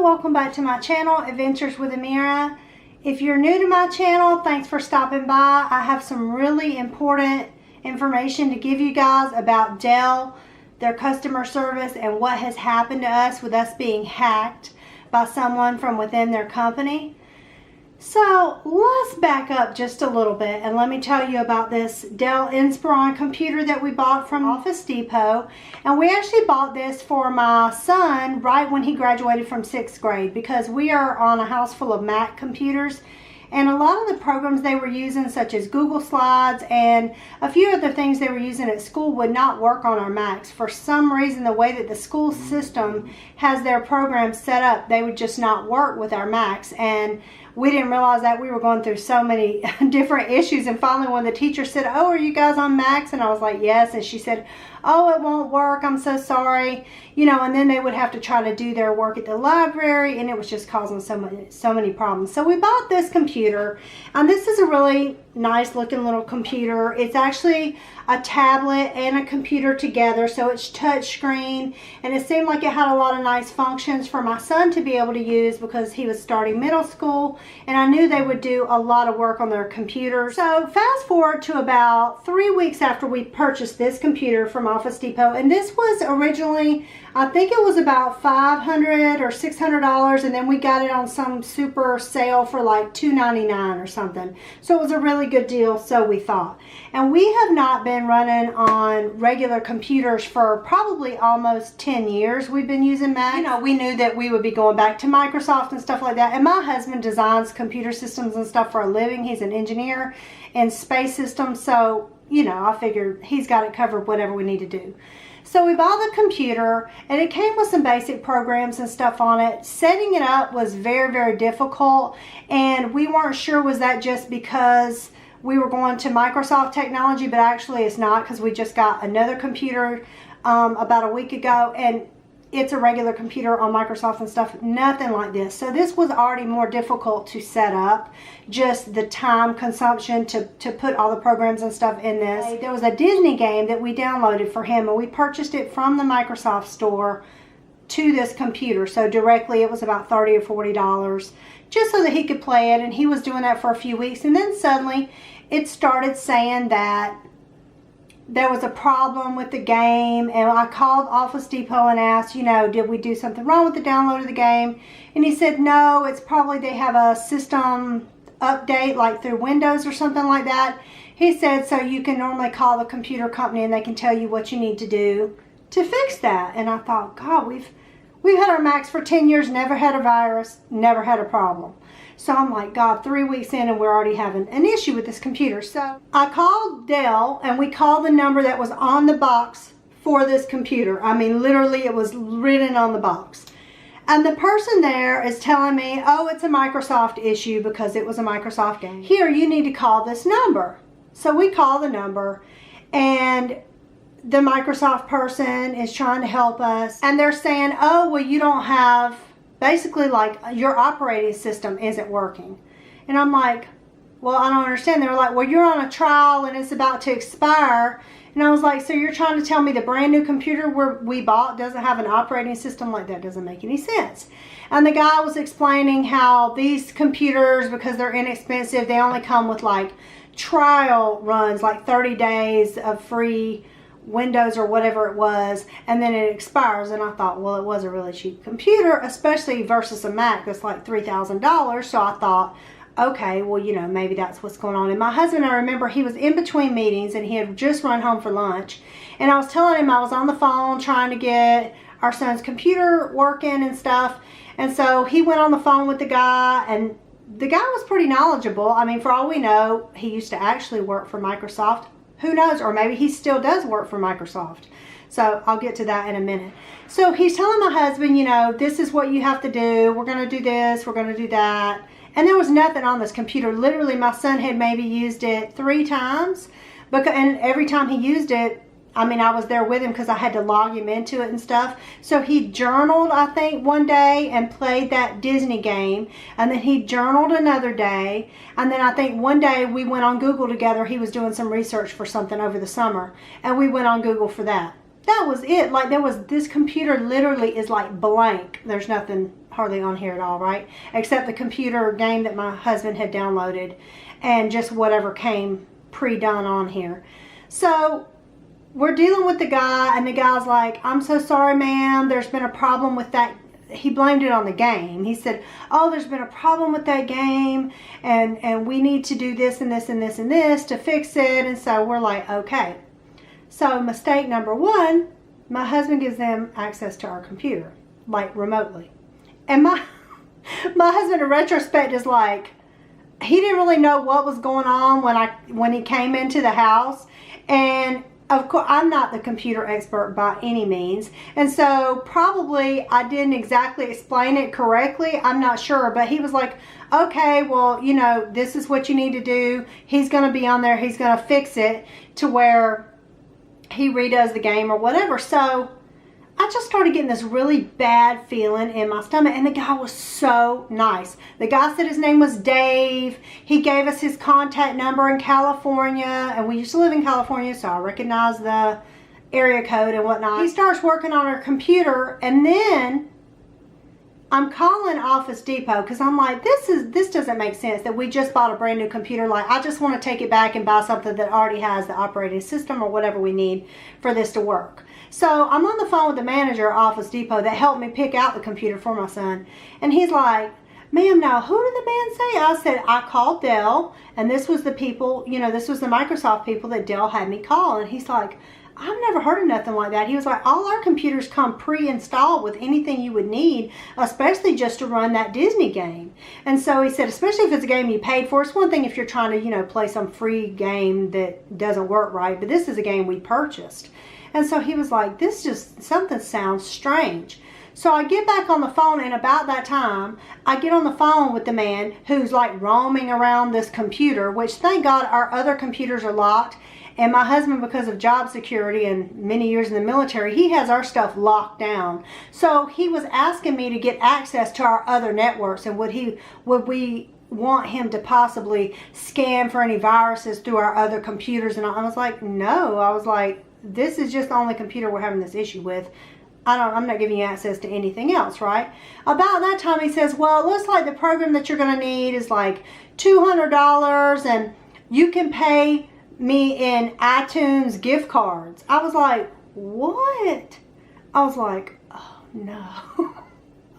welcome back to my channel, Adventures with Amira. If you're new to my channel, thanks for stopping by. I have some really important information to give you guys about Dell, their customer service, and what has happened to us with us being hacked by someone from within their company. So let's back up just a little bit and let me tell you about this Dell Inspiron computer that we bought from Office Depot. And we actually bought this for my son right when he graduated from 6th grade, because we are on a house full of Mac computers, and a lot of the programs they were using, such as Google Slides and a few other things they were using at school, would not work on our Macs. For some reason, the way that the school system has their programs set up, they would just not work with our Macs. And we didn't realize that we were going through so many different issues. And finally, when the teacher said, "Oh, are you guys on Macs?" and I was like, "Yes." And she said, "Oh, it won't work. I'm so sorry." You know, and then they would have to try to do their work at the library, and it was just causing so many problems. So we bought this computer, and this is a really nice looking little computer. It's actually a tablet and a computer together, so it's touch screen, and it seemed like it had a lot of nice functions for my son to be able to use because he was starting middle school, and I knew they would do a lot of work on their computer. So fast forward to about 3 weeks after we purchased this computer from Office Depot, and this was originally, I think it was about $500 or $600, and then we got it on some super sale for like $299 or something. So it was a really good deal, so we thought. And we have not been running on regular computers for probably almost 10 years. We've been using Mac. You know, we knew that we would be going back to Microsoft and stuff like that. And my husband designs computer systems and stuff for a living. He's an engineer in space systems, so, you know, I figured he's got it covered whatever we need to do. So we bought the computer, and it came with some basic programs and stuff on it. Setting it up was very, very difficult, and we weren't sure, was that just because we were going to Microsoft technology, but actually it's not, because we just got another computer about a week ago, and it's a regular computer on Microsoft and stuff, nothing like this. So this was already more difficult to set up, just the time consumption to put all the programs and stuff in this. There was a Disney game that we downloaded for him, and we purchased it from the Microsoft store to this computer. So directly it was about $30 or $40, just so that he could play it, and he was doing that for a few weeks. And then suddenly it started saying that there was a problem with the game, and I called Office Depot and asked, you know, did we do something wrong with the download of the game? And he said, no, it's probably they have a system update like through Windows or something like that. He said, so you can normally call the computer company and they can tell you what you need to do to fix that. And I thought, God, we've had our Macs for 10 years, never had a virus, never had a problem. So I'm like, God, 3 weeks in and we're already having an issue with this computer. So I called Dell, and we called the number that was on the box for this computer. I mean, literally it was written on the box. And the person there is telling me, oh, it's a Microsoft issue because it was a Microsoft game. Here, you need to call this number. So we call the number, and the Microsoft person is trying to help us. And they're saying, oh, well, you don't have, basically like your operating system isn't working. And I'm like, well, I don't understand. They were like, well, you're on a trial and it's about to expire. And I was like, so you're trying to tell me the brand new computer we bought doesn't have an operating system? Like, that doesn't make any sense. And the guy was explaining how these computers, because they're inexpensive, they only come with like trial runs, like 30 days of free Windows or whatever it was, and then it expires. And I thought, well, it was a really cheap computer, especially versus a Mac that's like $3,000. So I thought, okay, well, you know, maybe that's what's going on. And my husband, I remember he was in between meetings and he had just run home for lunch, and I was telling him I was on the phone trying to get our son's computer working and stuff. And so he went on the phone with the guy, and the guy was pretty knowledgeable. I mean, for all we know, he used to actually work for Microsoft. Who knows? Or maybe he still does work for Microsoft. So I'll get to that in a minute. So he's telling my husband, you know, this is what you have to do. We're going to do this. We're going to do that. And there was nothing on this computer. Literally, my son had maybe used it 3 times. And every time he used it, I mean, I was there with him because I had to log him into it and stuff. So he journaled, I think, one day and played that Disney game. And then he journaled another day. And then I think one day we went on Google together. He was doing some research for something over the summer, and we went on Google for that. That was it. Like, this computer literally is like blank. There's nothing hardly on here at all, right? Except the computer game that my husband had downloaded and just whatever came pre-done on here. So we're dealing with the guy, and the guy's like, I'm so sorry, ma'am. There's been a problem with that. He blamed it on the game. He said, oh, there's been a problem with that game, and we need to do this and this and this and this to fix it. And so we're like, okay. So mistake number one, my husband gives them access to our computer, like remotely. And my husband in retrospect is like, he didn't really know what was going on when he came into the house. And of course, I'm not the computer expert by any means. And so probably I didn't exactly explain it correctly. I'm not sure. But he was like, okay, well, you know, this is what you need to do. He's going to be on there. He's going to fix it to where he redoes the game or whatever. So I just started getting this really bad feeling in my stomach, and the guy was so nice. The guy said his name was Dave. He gave us his contact number in California, and we used to live in California, so I recognize the area code and whatnot. He starts working on our computer, and then I'm calling Office Depot because I'm like, this doesn't make sense that we just bought a brand new computer. Like, I just want to take it back and buy something that already has the operating system or whatever we need for this to work. So I'm on the phone with the manager at Office Depot that helped me pick out the computer for my son. And he's like, ma'am, now who did the man say? I said, I called Dell, and this was the people, you know, this was the Microsoft people that Dell had me call. And he's like, I've never heard of nothing like that. He was like, all our computers come pre-installed with anything you would need, especially just to run that Disney game. And so he said, especially if it's a game you paid for. It's one thing if you're trying to, you know, play some free game that doesn't work right, but this is a game we purchased. And so he was like, this just, something sounds strange. So I get back on the phone, and about that time, I get on the phone with the man who's like roaming around this computer, which thank God our other computers are locked. And my husband, because of job security and many years in the military, he has our stuff locked down. So he was asking me to get access to our other networks, and would we want him to possibly scan for any viruses through our other computers? And I was like, no. I was like, this is just the only computer we're having this issue with. I'm not giving you access to anything else, right? About that time, he says, well, it looks like the program that you're going to need is like $200, and you can pay me in iTunes gift cards. I was like, what? I was like, oh no.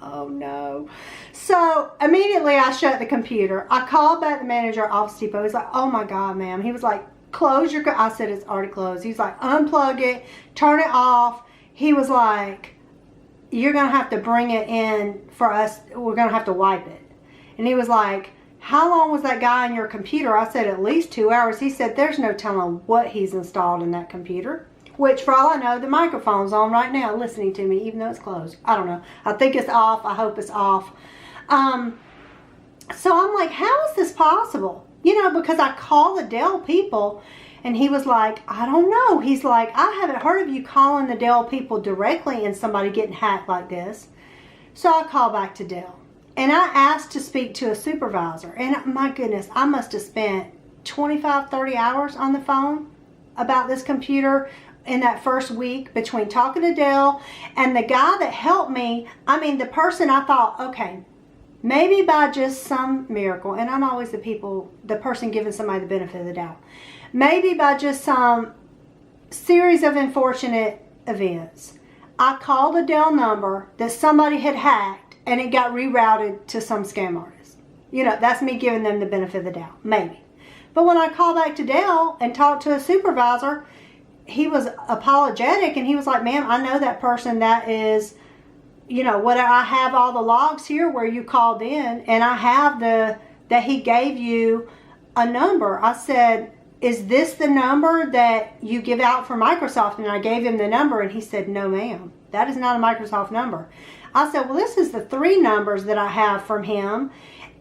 Oh no. So immediately I shut the computer. I called back the manager at Office Depot. He's like, oh my God, ma'am. He was like, close your, I said, it's already closed. He's like, unplug it, turn it off. He was like, you're going to have to bring it in for us. We're going to have to wipe it. And he was like, how long was that guy on your computer? I said, at least 2 hours. He said, there's no telling what he's installed in that computer. Which, for all I know, the microphone's on right now listening to me, even though it's closed. I don't know. I think it's off. I hope it's off. So I'm like, how is this possible? You know, because I call the Dell people, and he was like, I don't know. He's like, I haven't heard of you calling the Dell people directly and somebody getting hacked like this. So I call back to Dell, and I asked to speak to a supervisor. And my goodness, I must have spent 25, 30 hours on the phone about this computer in that first week between talking to Dell and the guy that helped me. I mean, the person I thought, okay, maybe by just some miracle, and I'm always the person giving somebody the benefit of the doubt. Maybe by just some series of unfortunate events, I called a Dell number that somebody had hacked, and it got rerouted to some scam artist. You know, that's me giving them the benefit of the doubt, maybe. But when I called back to Dell and talked to a supervisor, he was apologetic, and he was like, ma'am, I know that person. That is, you know, what, I have all the logs here where you called in, and I have that he gave you a number. I said, is this the number that you give out for Microsoft? And I gave him the number, and he said, no ma'am, that is not a Microsoft number. I said, well, this is the 3 numbers that I have from him,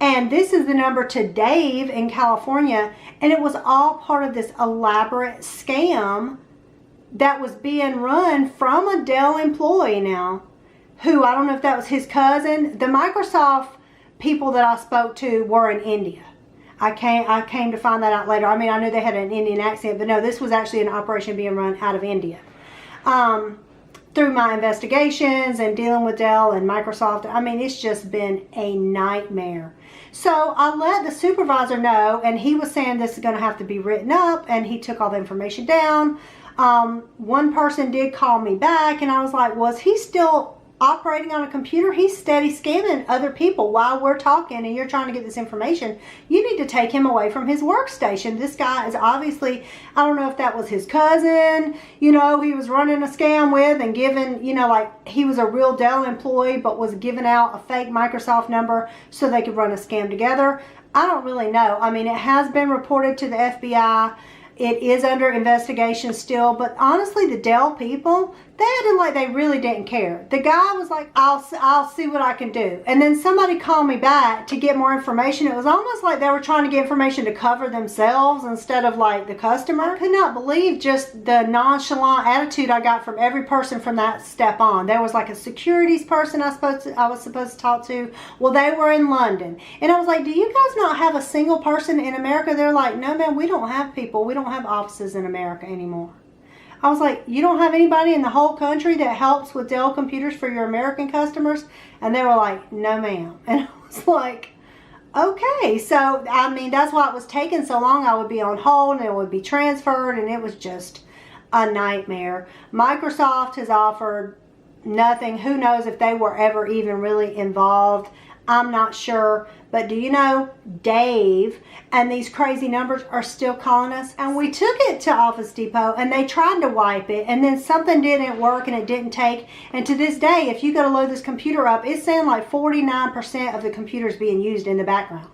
and this is the number to Dave in California. And it was all part of this elaborate scam that was being run from a Dell employee now, who, I don't know if that was his cousin. The Microsoft people that I spoke to were in India. I came to find that out later. I mean, I knew they had an Indian accent, but no, this was actually an operation being run out of India. 3 through my investigations and dealing with Dell and Microsoft, I mean, it's just been a nightmare. So I let the supervisor know, and he was saying this is going to have to be written up, and he took all the information down. One person did call me back, and I was like, was he still operating on a computer? He's steady scamming other people while we're talking, and you're trying to get this information. You need to take him away from his workstation. This guy is obviously, I don't know if that was his cousin, you know, he was running a scam with and giving, you know, like he was a real Dell employee but was giving out a fake Microsoft number so they could run a scam together. I don't really know. I mean, it has been reported to the FBI. It is under investigation still, but honestly, the Dell people, they acted like they really didn't care. The guy was like, I'll see what I can do. And then somebody called me back to get more information. It was almost like they were trying to get information to cover themselves instead of like the customer. I could not believe just the nonchalant attitude I got from every person from that step on. There was like a securities person I was supposed to talk to. Well, they were in London. And I was like, do you guys not have a single person in America? They're like, no, man, we don't have people. We don't have offices in America anymore. I was like, you don't have anybody in the whole country that helps with Dell computers for your American customers? And they were like, no, ma'am. And I was like, okay. So, I mean, that's why it was taking so long. I would be on hold and it would be transferred, and it was just a nightmare. Microsoft has offered nothing. Who knows if they were ever even really involved. I'm not sure. But do you know, Dave and these crazy numbers are still calling us? And we took it to Office Depot and they tried to wipe it, and then something didn't work and it didn't take. And to this day, if you go to load this computer up, it's saying like 49% of the computer is being used in the background.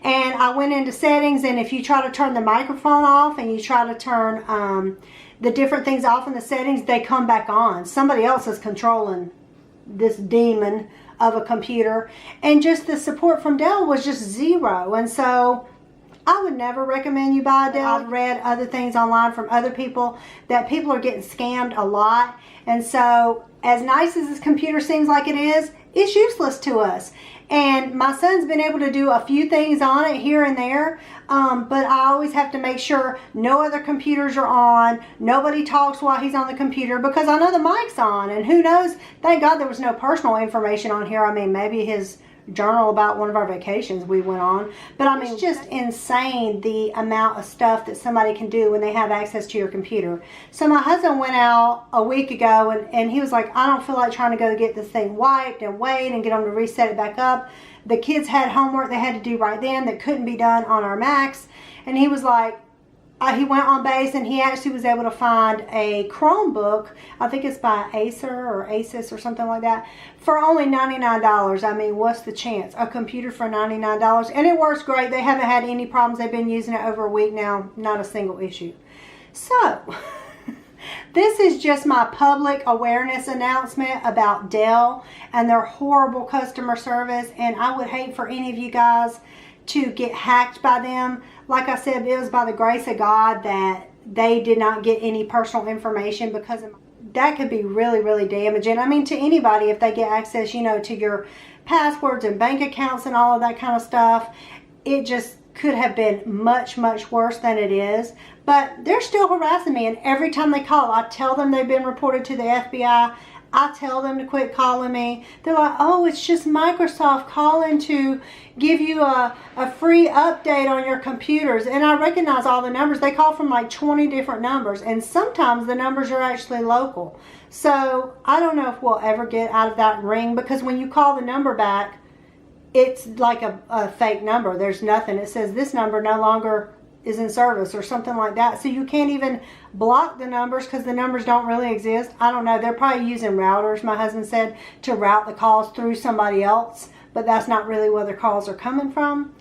And I went into settings, and if you try to turn the microphone off and you try to turn the different things off in the settings, they come back on. Somebody else is controlling this demon of a computer, and just the support from Dell was just zero. And so I would never recommend you buy a Dell. I've read other things online from other people that people are getting scammed a lot, and so as nice as this computer seems like it is, it's useless to us. And my son's been able to do a few things on it here and there, but I always have to make sure no other computers are on, nobody talks while he's on the computer, because I know the mic's on, and who knows, thank God there was no personal information on here. I mean, maybe his journal about one of our vacations we went on, but I mean, it's just insane the amount of stuff that somebody can do when they have access to your computer. So my husband went out a week ago, and he was like, I don't feel like trying to go get this thing wiped and wait and get them to reset it back up. The kids had homework they had to do right then that couldn't be done on our Macs, and he was like, he went on base, and he actually was able to find a Chromebook, I think it's by Acer or Asus or something like that, for only $99. I mean, what's the chance? A computer for $99, and it works great. They haven't had any problems. They've been using it over a week now, not a single issue. So this is just my public awareness announcement about Dell and their horrible customer service, and I would hate for any of you guys to get hacked by them. Like I said, it was by the grace of God that they did not get any personal information, because that could be really, really damaging. I mean, to anybody, if they get access, you know, to your passwords and bank accounts and all of that kind of stuff, it just could have been much, much worse than it is. But they're still harassing me, and every time they call, I tell them they've been reported to the FBI. I tell them to quit calling me. They're like, oh, it's just Microsoft calling to give you a free update on your computers. And I recognize all the numbers. They call from like 20 different numbers, and sometimes the numbers are actually local. So I don't know if we'll ever get out of that ring, because when you call the number back, it's like a fake number. There's nothing. It says this number no longer is in service or something like that. So you can't even block the numbers because the numbers don't really exist. I don't know. They're probably using routers, my husband said, to route the calls through somebody else, but that's not really where the calls are coming from.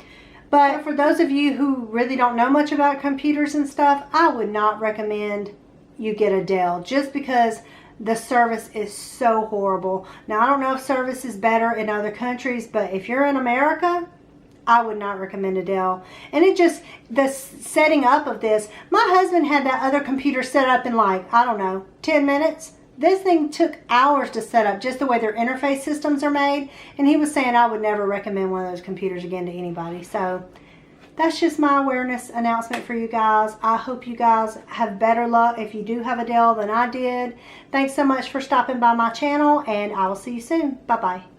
But for those of you who really don't know much about computers and stuff, I would not recommend you get a Dell, just because the service is so horrible. Now, I don't know if service is better in other countries, but if you're in America, I would not recommend a Dell. And it just, the setting up of this, my husband had that other computer set up in like, I don't know, 10 minutes. This thing took hours to set up, just the way their interface systems are made. And he was saying I would never recommend one of those computers again to anybody. So that's just my awareness announcement for you guys. I hope you guys have better luck if you do have a Dell than I did. Thanks so much for stopping by my channel, and I will see you soon. Bye-bye.